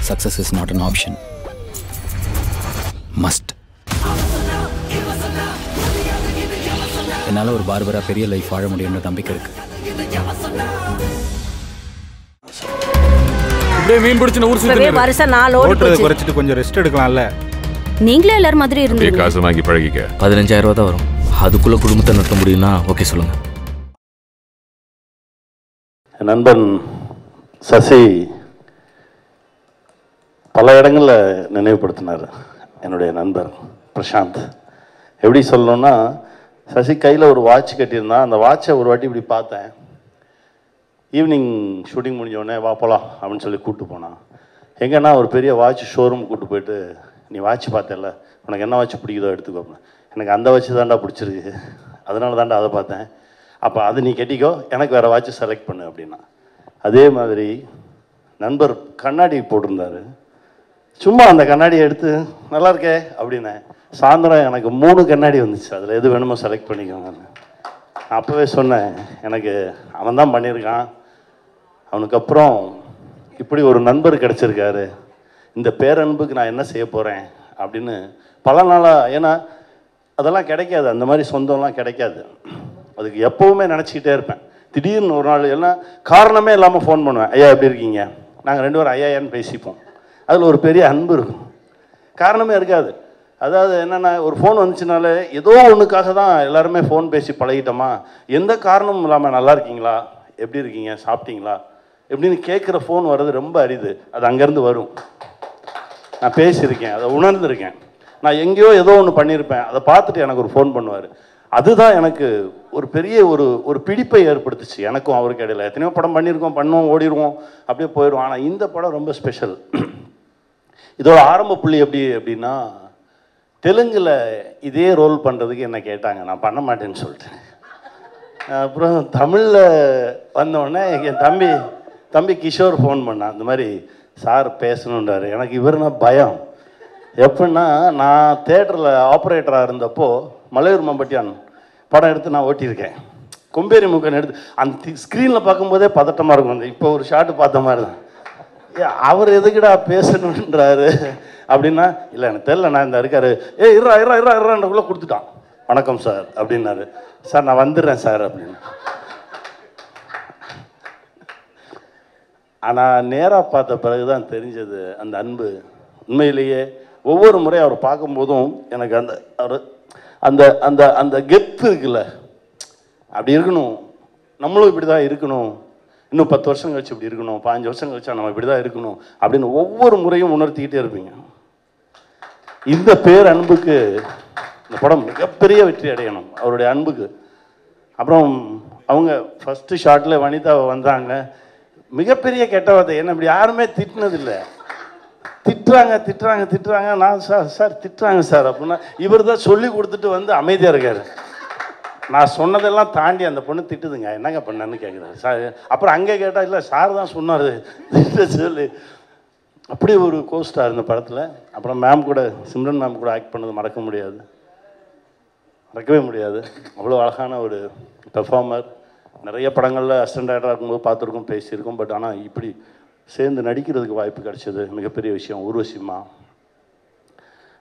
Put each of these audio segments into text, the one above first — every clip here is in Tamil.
Success is not an option. Must. என்னால் ஒரு பார்பரா பெரிய லைஃப் வாழ முடியும்னு நம்பிக்கை இருக்கு. அப்படியே மீன் பிடிச்சு ஊர் சுத்திட்டு வருஷ நாள் ஓடுறது குறைச்சிட்டு கொஞ்சம் ரெஸ்ட் எடுக்கலாம்ல. நீங்களே எல்லாரும் மாதிரி இருந்தீங்க. காசு வாங்கி பழகிக்க. 15,000 ரூபாய் தான் வரும். அதுக்குள்ள குடும்பத்தை நடத்த முடியும்னா ஓகே சொல்லுங்க. நண்பன் சசி பல இடங்களில் நினைவுபடுத்தினார். என்னுடைய நண்பர் பிரசாந்த் எப்படி சொல்லணும்னா, சசி கையில் ஒரு வாட்ச் கட்டியிருந்தான். அந்த வாட்சை ஒரு வாட்டி இப்படி பார்த்தேன். ஈவினிங் ஷூட்டிங் முடிஞ்சோடனே வா போகலாம் அப்படின்னு சொல்லி கூப்பிட்டு போனான். எங்கன்னா ஒரு பெரிய வாட்ச் ஷோரூம் கூப்பிட்டு போயிட்டு, நீ வாட்ச் பார்த்தல, உனக்கு என்ன வாட்ச் பிடிக்குதோ எடுத்துக்கோ. எனக்கு அந்த வாட்ச் தாண்டா பிடிச்சிருக்கு, அதனால தாண்டா அதை பார்த்தேன். அப்போ அது நீ கட்டிக்கோ, எனக்கு வேறு வாட்ச் செலக்ட் பண்ணு அப்படின்னா. அதே மாதிரி நண்பர் கண்ணாடி போட்டிருந்தார். சும்மா அந்த கண்ணாடியை எடுத்து நல்லா இருக்கே அப்படின்னேன். சாயந்தரம் எனக்கு 3 கண்ணாடி வந்துச்சு. அதில் எது வேணுமோ செலக்ட் பண்ணிக்கோங்க. நான் அப்போவே சொன்னேன், எனக்கு அவன் தான் பண்ணியிருக்கான். அவனுக்கு அப்புறம் இப்படி ஒரு நண்பர் கிடச்சிருக்காரு. இந்த பேரன்புக்கு நான் என்ன செய்ய போகிறேன் அப்படின்னு பல நாளாக, ஏன்னா அதெல்லாம் கிடைக்காது, அந்த மாதிரி சொந்தம்லாம் கிடைக்காது. அதுக்கு எப்போவுமே நினச்சிக்கிட்டே இருப்பேன். திடீர்னு ஒரு நாள் எல்லாம் காரணமே இல்லாமல் ஃபோன் பண்ணுவேன். ஐயா எப்படி இருக்கீங்க? நாங்கள் 2 பேரும் ஐயான்னு பேசிப்போம். அதில் ஒரு பெரிய அன்பு இருக்கும். காரணமே இருக்காது. அதாவது என்னென்னா, ஒரு ஃபோன் வந்துச்சுனாலே ஏதோ ஒன்றுக்காக தான் எல்லாருமே ஃபோன் பேசி பழகிட்டோமா. எந்த காரணமும் இல்லாமல் நல்லா இருக்கீங்களா, எப்படி இருக்கீங்க, சாப்பிட்டீங்களா எப்படின்னு கேட்குற ஃபோன் வர்றது ரொம்ப அரிது. அது அங்கேருந்து வரும். நான் பேசியிருக்கேன், அதை உணர்ந்திருக்கேன். நான் எங்கேயோ ஏதோ ஒன்று பண்ணியிருப்பேன், அதை பார்த்துட்டு எனக்கு ஒரு ஃபோன் பண்ணுவார். அதுதான் எனக்கு ஒரு பெரிய ஒரு பிடிப்பை ஏற்படுத்துச்சு. எனக்கும் அவருக்கு இடையில எத்தனையோ படம் பண்ணியிருக்கோம், பண்ணுவோம், ஓடிடுவோம், அப்படியே போயிடுவோம். ஆனால் இந்த படம் ரொம்ப ஸ்பெஷல். இதோட ஆரம்ப புள்ளி அப்படின்னா, தெலுங்கில் இதே ரோல் பண்ணுறதுக்கு என்ன கேட்டாங்க, நான் பண்ண மாட்டேன்னு சொல்லிட்டேன். அப்புறம் தமிழில் வந்தோடனே என் தம்பி கிஷோர் ஃபோன் பண்ணான். இந்த மாதிரி சார் பேசணுன்றாரு. எனக்கு இவருனா பயம். எப்படின்னா, நான் தேட்டரில் ஆப்ரேட்டராக இருந்தப்போ மலையூர் மம்பட்டியான் படம் எடுத்து நான் ஓட்டியிருக்கேன். கொம்பேரி முக்கன் எடுத்து அந்த ஸ்க்ரீனில் பார்க்கும்போதே பதட்டமாக இருக்கும். இப்போ ஒரு ஷாட்டு பார்த்த மாதிரி தான். அவர் எதுக்குடா பேசணுன்றாரு அப்படின்னா, இல்லை எனக்கு தெரியல, நான் இந்த இருக்காரு, இருறான்றக்குள்ளே கொடுத்துட்டான். வணக்கம் சார் அப்படின்னாரு. சார் நான் வந்துடுறேன் சார் அப்படின்னு. ஆனால் நேராக பார்த்த பிறகு தான் தெரிஞ்சது அந்த அன்பு. உண்மையிலேயே ஒவ்வொரு முறையும் அவர் பார்க்கும்போதும் எனக்கு அந்த அந்த அந்த கெத்து இருக்குல்ல, அப்படி இருக்கணும், நம்மளும் இப்படி தான் இருக்கணும், இன்னும் 10 வருஷம் கழிச்சு இப்படி இருக்கணும், 15 வருஷம் கழிச்சா நம்ம இப்படி தான் இருக்கணும் அப்படின்னு ஒவ்வொரு முறையும் உணர்த்திக்கிட்டே இருப்பீங்க. இந்த பேரன்புக்கு இந்த படம் மிகப்பெரிய வெற்றி அடையணும், அவருடைய அன்புக்கு. அப்புறம் அவங்க ஃபஸ்ட்டு ஷாட்டில் வனிதா வந்தாங்க. மிகப்பெரிய கெட்ட வார்த்தை, என்ன இப்படி யாருமே திட்டினதில்லை. திட்டுறாங்க. நான் சார் திட்டுறாங்க சார் அப்படின்னா, இவர் தான் சொல்லி கொடுத்துட்டு வந்து அமைதியாக இருக்கார். நான் சொன்னதெல்லாம் தாண்டி அந்த பொண்ணு திட்டுதுங்க, என்னங்க பண்ணேன்னு கேட்குறாரு சார். அப்புறம் அங்கே கேட்டால், இல்லை சார் தான் சொன்னார் திட்ட சொல்லி. அப்படி ஒரு கோஸ்டார் இந்த படத்தில். அப்புறம் மேம் கூட, சிம்ரன் மேம் கூட ஆக்ட் பண்ணது மறக்கவே முடியாது. அவ்வளோ அழகான ஒரு பெர்ஃபார்மர். நிறைய படங்களில் அசிஸ்டன்ட் டைரக்டராக இருக்கும்போது பார்த்துருக்கோம், பேசியிருக்கோம். பட் ஆனால் இப்படி சேர்ந்து நடிக்கிறதுக்கு வாய்ப்பு கிடைச்சது மிகப்பெரிய விஷயம். ஊர்வசிம்மா,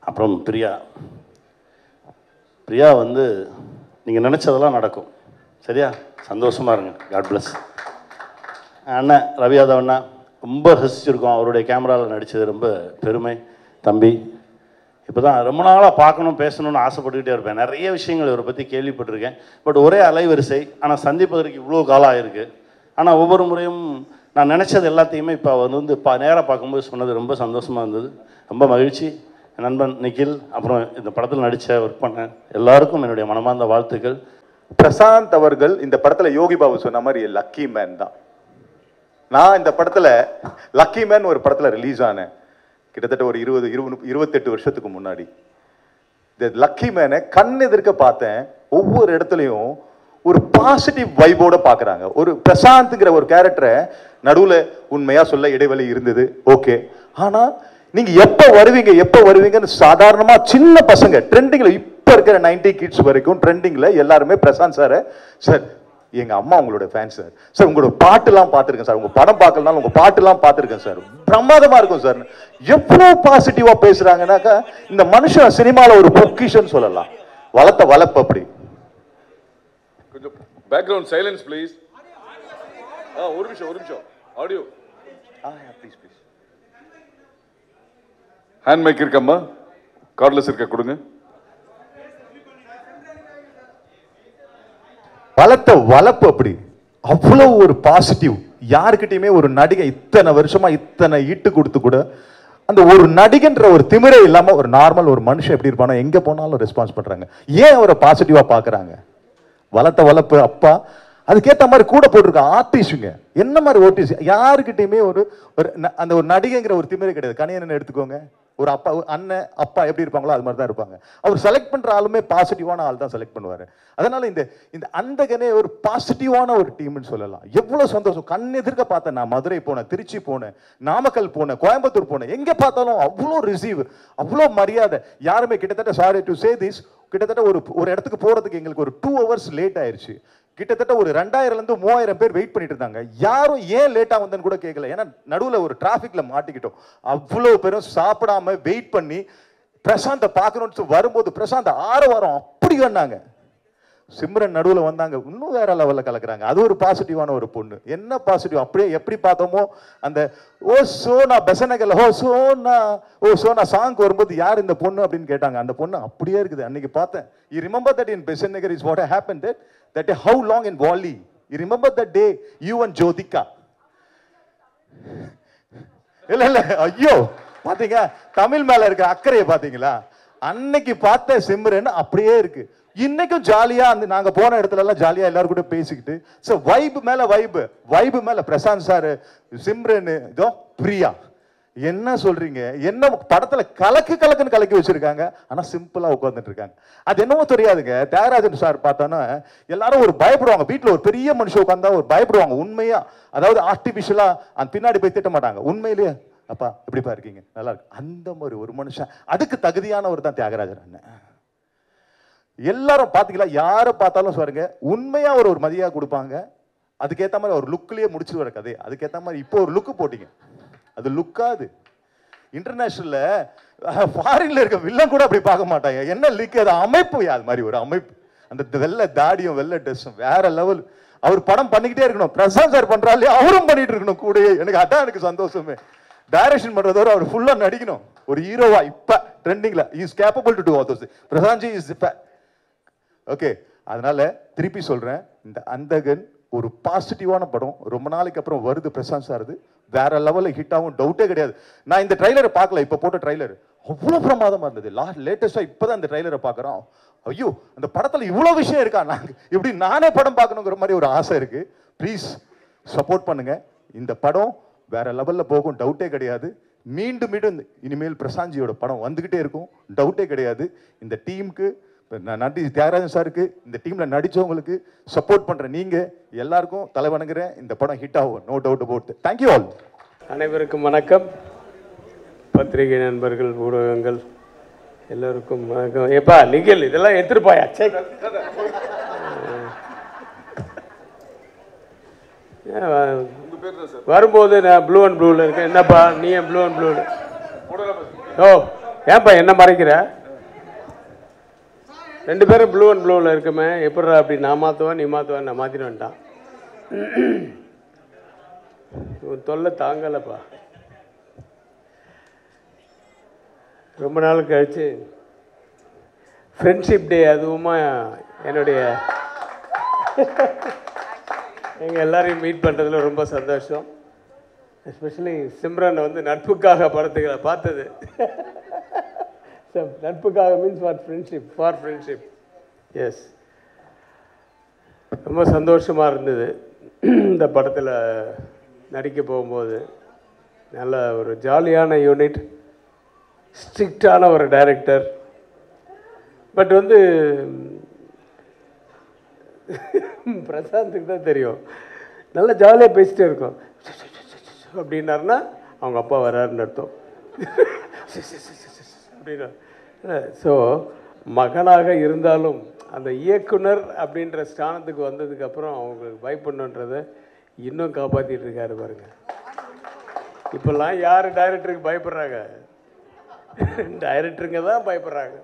அப்புறம் பிரியா வந்து நீங்கள் நினச்சதெல்லாம் நடக்கும். சரியா? சந்தோஷமாக இருங்க. God bless. அண்ணன் ரவி யாதவ் அண்ணா ரொம்ப ரசிச்சிருக்கோம். அவருடைய கேமராவில் நடித்தது ரொம்ப பெருமை. தம்பி இப்போ தான் ரொம்ப நாளாக பார்க்கணும், பேசணும்னு ஆசைப்பட்டுக்கிட்டே இருப்பேன். நிறைய விஷயங்கள் இவரை பற்றி கேள்விப்பட்டிருக்கேன். பட் ஒரே அலைவரிசை, ஆனால் சந்திப்பதற்கு இவ்வளோ காலம் ஆகிருக்கு. ஆனால் ஒவ்வொரு முறையும் நான் நினச்சது எல்லாத்தையுமே இப்போ அவர் வந்து நேராக பார்க்கும்போது சொன்னது ரொம்ப சந்தோஷமாக இருந்தது. ரொம்ப மகிழ்ச்சி. என் நண்பன் நிக்கில், அப்புறம் இந்த படத்தில் நடித்த ஒர்க் பண்ண எல்லாருக்கும் என்னுடைய மனமார்ந்த வாழ்த்துக்கள். பிரசாந்த் அவர்கள் இந்த படத்தில் யோகி பாபு சொன்ன மாதிரி லக்கி மேன் தான். நான் இந்த படத்தில் லக்கி மேன் ஒரு படத்தில் ரிலீஸ் ஆனேன் கிட்டத்தட்ட ஒரு 28 வருஷத்துக்கு முன்னாடி. இந்த லக்கி மேனை கண் எதிர்க்க பார்த்தேன். ஒவ்வொரு இடத்துலையும் ஒரு பாசிட்டிவ் வைபோட பார்க்குறாங்க. ஒரு பிரசாந்த்ங்கிற ஒரு கேரக்டரை நடுவில் உண்மையாக சொல்ல இடைவெளி இருந்தது, ஓகே. ஆனால் நீங்கள் எப்போ வருவீங்கன்னு சாதாரணமாக சின்ன பசங்க ட்ரெண்டிங்கில் இப்போ இருக்கிற 90 கிட்ஸ் வரைக்கும் ட்ரெண்டிங்கில் எல்லாருமே பிரசாந்த் சாரை சார் எங்க அம்மா உங்களோட ஃபேன் சார். சார் உங்களோட பாட்டுலாம் பார்த்துருக்கேன் சார், உங்க படம் பார்க்கலனாலும் உங்க பாட்டுலாம் பார்த்துருக்கேன் சார், பிரமாதமா இருக்கும் சார். எவ்வளவு பாசிட்டிவா பேசுறாங்கன்னாக்கா இந்த மனுஷன் சினிமால ஒரு பொக்கிஷன் சொல்லலாம். வளர்த்த வளர்ப்பு அப்படி. கொஞ்சம் பேக்ரவுண்ட் சைலன்ஸ் ப்ளீஸ். ஒரு நிமிஷம் audio. Please please. Hand mic இருக்கம்மா, கார்ட்லெஸ் இருக்க கொடுங்க. வளர்த்த வளர்ப்பு அப்படி. அவ்வளவு ஒரு பாசிட்டிவ். யாருக்கிட்டையுமே ஒரு நடிகை இத்தனை வருஷமா இத்தனை ஈட்டு கொடுத்து கூட அந்த ஒரு நடிகன்ற ஒரு திமிரே இல்லாம ஒரு நார்மல் ஒரு மனுஷன் எப்படி இருப்பானோ எங்க போனாலும் ரெஸ்பான்ஸ் பண்றாங்க. ஏன் அவரை பாசிட்டிவா பாக்குறாங்க? வளர்த்த வளர்ப்பு அப்பா. அதுக்கேற்ற மாதிரி கூட போட்டிருக்க ஆர்டிஸ்டுங்க என்ன மாதிரி ஆர்டிஸ்ட். யாருக்கிட்டையுமே ஒரு அந்த ஒரு நடிகைங்கிற ஒரு திமிரே கிடையாது. கணியன் எடுத்துக்கோங்க, ஒரு அப்பா அண்ணன் அப்பா எப்படி இருப்பாங்களோ அது மாதிரி தான் இருப்பாங்க. அவர் செலக்ட் பண்ற ஆளுமே பாசிட்டிவான ஆள் தான் செலக்ட் பண்ணுவாரு. அதனால இந்த அந்தகனே ஒரு பாசிட்டிவான ஒரு டீம்னு சொல்லலாம். எவ்வளவு சந்தோஷம். கண் எதிர்க்க பார்த்தேன். நான் மதுரை போனேன், திருச்சி போனேன், நாமக்கல் போனேன், கோயம்புத்தூர் போனேன். எங்க பார்த்தாலும் அவ்வளோ ரிசீவ், அவ்வளோ மரியாதை. யாருமே கிட்டத்தட்ட சாரி டு சே திஸ், கிட்டத்தட்ட ஒரு இடத்துக்கு போறதுக்கு எங்களுக்கு ஒரு 2 hours லேட் ஆயிருச்சு. கிட்டத்தட்ட ஒரு 2000 3000 பேர் வெயிட் பண்ணிட்டு இருந்தாங்க. யாரும் ஏன் லேட்டா வந்தேன்னு கூட கேட்கல. ஏன்னா நடுவில் ஒரு டிராபிக்ல மாட்டிக்கிட்டோம். அவ்வளவு பேரும் சாப்பிடாம வெயிட் பண்ணி பிரசாந்த பார்க்கணும்னு வரும்போது பிரசாந்த் ஆரவாரம் அப்படி வந்தாங்க. சிம்ரன் நடுவில் வந்தாங்க, இன்னும் வேற லெவலில் கலக்குறாங்க. அது ஒரு பாசிட்டிவான ஒரு பொண்ணு. என்ன பாசிட்டிவ் அப்படியே எப்படி பார்த்தோமோ அந்த ஓ சோனா பெசனகல் ஓ சோனா சாங் வரும்போது யார் இந்த பொண்ணு அப்படின்னு கேட்டாங்க. அந்த பொண்ணு அப்படியே இருக்குது. அன்னைக்கு பார்த்தேன். You remember that in Besanagar is what happened that how long in Wally? You remember that day you and Jyotika? இல்ல ஐயோ பாத்தீங்க தமிழ் மேல இருக்க அக்கறையை பாத்தீங்களா? அன்னைக்கு பார்த்த சிம்ரன் அப்படியே இருக்கு. இன்னைக்கும் ஜாலியா அந்த நாங்க போன இடத்துல எல்லாம் ஜாலியா எல்லாரும் கூட பேசிக்கிட்டு வைப் மேல பிரசாந்த் சார், சிம்ரன், இதோ பிரியா. என்ன சொல்றீங்க? என்ன படத்துல கலக்குன்னு கலக்கி வச்சிருக்காங்க. ஆனா சிம்பிளா உட்கார்ந்துட்டு இருக்காங்க. அது என்னவோ தெரியாதுங்க. தியாகராஜன் சார் பார்த்தானா எல்லாரும் ஒரு பயப்படுவாங்க. வீட்டுல ஒரு பெரிய மனுஷன் உட்கார்ந்தா ஒரு பயப்படுவாங்க. உண்மையா, அதாவது ஆர்டிபிஷியலா அந்த பின்னாடி போய் திட்ட மாட்டாங்க. உண்மையிலேயே அப்பா எப்படிப்பா இருக்கீங்க, நல்லா இருக்கு. அந்த மாதிரி ஒரு மனுஷன், அதுக்கு தகுதியானவர் தான் தியாகராஜன் அண்ணன். எல்லாரும் பாத்தீங்களா, யாரை பார்த்தாலும் சொல்லுங்க உண்மையா ஒரு மதியா கொடுப்பாங்க. அதுக்கேற்ற மாதிரி ஒரு லுக்லயே முடிச்சு வர கதை. அதுக்கேற்ற மாதிரி இப்போ ஒரு லுக்கு போட்டீங்க. அது லுக்காது. இன்டர்நேஷனல்ல ஃபாரின்ல இருக்க வில்லன் கூட அப்படி பார்க்க மாட்டாங்க. என்ன லுக்? அது அமைப்பு. அது மாதிரி ஒரு அமைப்பு. அந்த வெள்ளை தாடியும் வெள்ளை ட்ரெஸ்ஸும் வேற லெவல். அவர் படம் பண்ணிக்கிட்டே இருக்கணும். பிரசாந்த் சார் பண்றாலே அவரும் பண்ணிட்டு இருக்கணும் கூடயே. எனக்கு சந்தோஷமே. டைரக்ஷன் பண்றதோட அவர் ஃபுல்லா நடிக்கணும். ஒரு ஹீரோவா இப்ப ட்ரெண்டிங்ல is capable to do all those. Prashanth ji is okay. அதனால திருப்பி சொல்றேன், இந்த அந்தகன் ஒரு பாசிட்டிவான படம். ரொம்ப நாளைக்கு அப்புறம் வருது பிரசாந்த் சார். வேற லெவலில் ஹிட் ஆகும், டவுட்டே கிடையாது. நான் இந்த ட்ரைலரை பார்க்கல, இப்போ போட்ட ட்ரைலர் அவ்வளோ பிரமாதமா இருந்தது. லேட்டஸ்டா இப்பதான் இந்த ட்ரைலரை பார்க்குறோம். ஐயோ அந்த படத்துல இவ்வளோ விஷயம் இருக்கா, நாங்கள் இப்படி நானே படம் பார்க்கணுங்கிற மாதிரி ஒரு ஆசை இருக்கு. ப்ளீஸ் சப்போர்ட் பண்ணுங்க. இந்த படம் வேற லெவலில் போகும், டவுட்டே கிடையாது. மீண்டும் இனிமேல் பிரசாந்த்ஜியோட படம் வந்துகிட்டே இருக்கும், டவுட்டே கிடையாது. இந்த டீமுக்கு நன்றி. தியாகராஜன் சாருக்கு, இந்த டீம்ல நடிச்சவங்களுக்கு, சப்போர்ட் பண்ற நீங்க எல்லாருக்கும் தலை வணங்குறேன். இந்த படம் ஹிட் ஆகும், no doubt about. Thank you all. அனைவருக்கும் வணக்கம். பத்திரிகை நண்பர்கள், ஊடகங்கள் எல்லோருக்கும் வணக்கம். ஏப்பா நிகழ் இதெல்லாம் எடுத்துருப்பாயா? வரும்போது நான் ப்ளூ அண்ட் ப்ளூவில் இருக்கேன். என்னப்பா நீ ஏன் ப்ளூ அண்ட் ப்ளூவில்? ஓ ஏன்பா என்ன மறைக்கிற? 2 பேரும் ப்ளூ அண்ட் ப்ளூவில் இருக்குமே, எப்படா அப்படி நான் மாற்றுவேன் நீ மாற்றுவேன், நான் மாற்றிட்டு வந்துட்டான். தொல்லை தாங்கலப்பா. ரொம்ப நாள் கழிச்சு ஃப்ரெண்ட்ஷிப் டே, அதுவுமா என்னுடைய எங்கள் எல்லாரையும் மீட் பண்ணுறதுல ரொம்ப சந்தோஷம். எஸ்பெஷலி சிம்ரன் வந்து நட்புக்காக படத்துக்களை பார்த்தது. நட்புக்காக மீன்ஸ் ஃபார் ஃப்ரெண்ட்ஷிப். எஸ், ரொம்ப சந்தோஷமாக இருந்தது இந்த படத்தில் நடிக்க போகும்போது. நல்ல ஒரு ஜாலியான யூனிட், ஸ்ட்ரிக்டான ஒரு டைரக்டர். பட் வந்து பிரசாந்துக்கு தான் தெரியும், நல்லா ஜாலியாக பேசிட்டே இருக்கோம். அப்படின்னாருன்னா அவங்க அப்பா வராருன்னு அர்த்தம். அப்படின்னா ஸோ மகனாக இருந்தாலும் அந்த இயக்குனர் அப்படின்ற ஸ்தானத்துக்கு வந்ததுக்கப்புறம் அவங்களுக்கு பயப்படணுன்றதை இன்னும் காப்பாற்றிட்டு இருக்காரு பாருங்க. இப்போல்லாம் யார் டைரக்டருக்கு பயப்படுறாங்க? டைரக்டருங்க தான் பயப்படுறாங்க.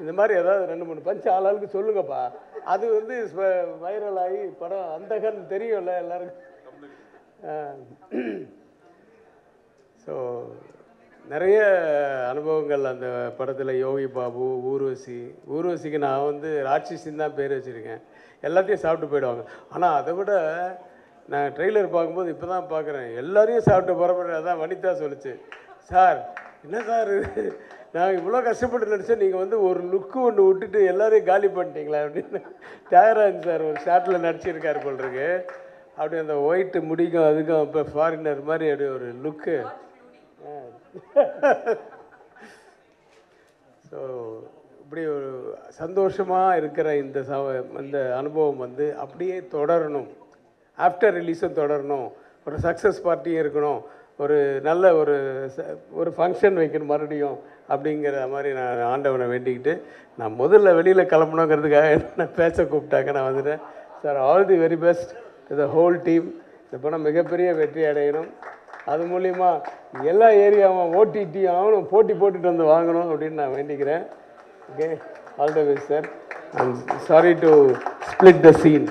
இந்த மாதிரி ஏதாவது 2-3 பஞ்சு ஆளாளுக்கு சொல்லுங்கப்பா. அது வந்து வைரல் ஆகி படம் அந்தகன் தெரியும்ல எல்லாருக்கும். ஸோ நிறைய அனுபவங்கள் அந்த படத்தில். யோகி பாபு, ஊர்வசிக்கு நான் வந்து ராட்சசின்னு தான் பேர் வச்சுருக்கேன். எல்லாத்தையும் சாப்பிட்டு போயிடுவாங்க. ஆனால் அதை விட நான் ட்ரெய்லர் பார்க்கும்போது இப்போ தான் பார்க்குறேன், எல்லாரையும் சாப்பிட்டு பரம்பரை. அதான் வனிதா சொல்லிச்சு, சார் என்ன சார் நான் இவ்வளோ கஷ்டப்பட்டு நடித்தேன், நீங்கள் வந்து ஒரு லுக்கு ஒன்று விட்டுட்டு எல்லாரையும் காலி பண்ணிட்டீங்களா அப்படின்னு. தியாகராஜன் சார் ஒரு ஷாட்டில் நடிச்சிருக்காரு போல் இருக்கு. அப்படி அந்த ஒயிட்டு முடிக்கும் அதுக்கும் இப்போ ஃபாரினர் மாதிரி அப்படி ஒரு லுக்கு. ஸோ இப்படி ஒரு சந்தோஷமாக இருக்கிற இந்த அனுபவம் வந்து அப்படியே தொடரணும். ஆஃப்டர் ரிலீஸும் தொடரணும். ஒரு சக்ஸஸ் பார்ட்டியும் இருக்கணும். ஒரு நல்ல ஒரு ஃபங்க்ஷன் வைக்கணும் மறுபடியும் அப்படிங்கிற மாதிரி நான் ஆண்டவனை வேண்டிக்கிட்டு, நான் முதல்ல வெளியில் கிளம்பணுங்கிறதுக்காக என்ன பேச கூப்பிட்டாங்க. நான் வந்துட்டேன். Sir, all the very best to the whole team. இந்த படம் மிகப்பெரிய வெற்றி அடையணும். அது மூலிமா எல்லா ஏரியாவும் ஓடிடி ஆகணும், போட்டி போட்டுட்டு வந்து வாங்கணும் அப்படின்னு நான் வேண்டிக்கிறேன். Okay, all the best sir. I'm sorry to split the scene.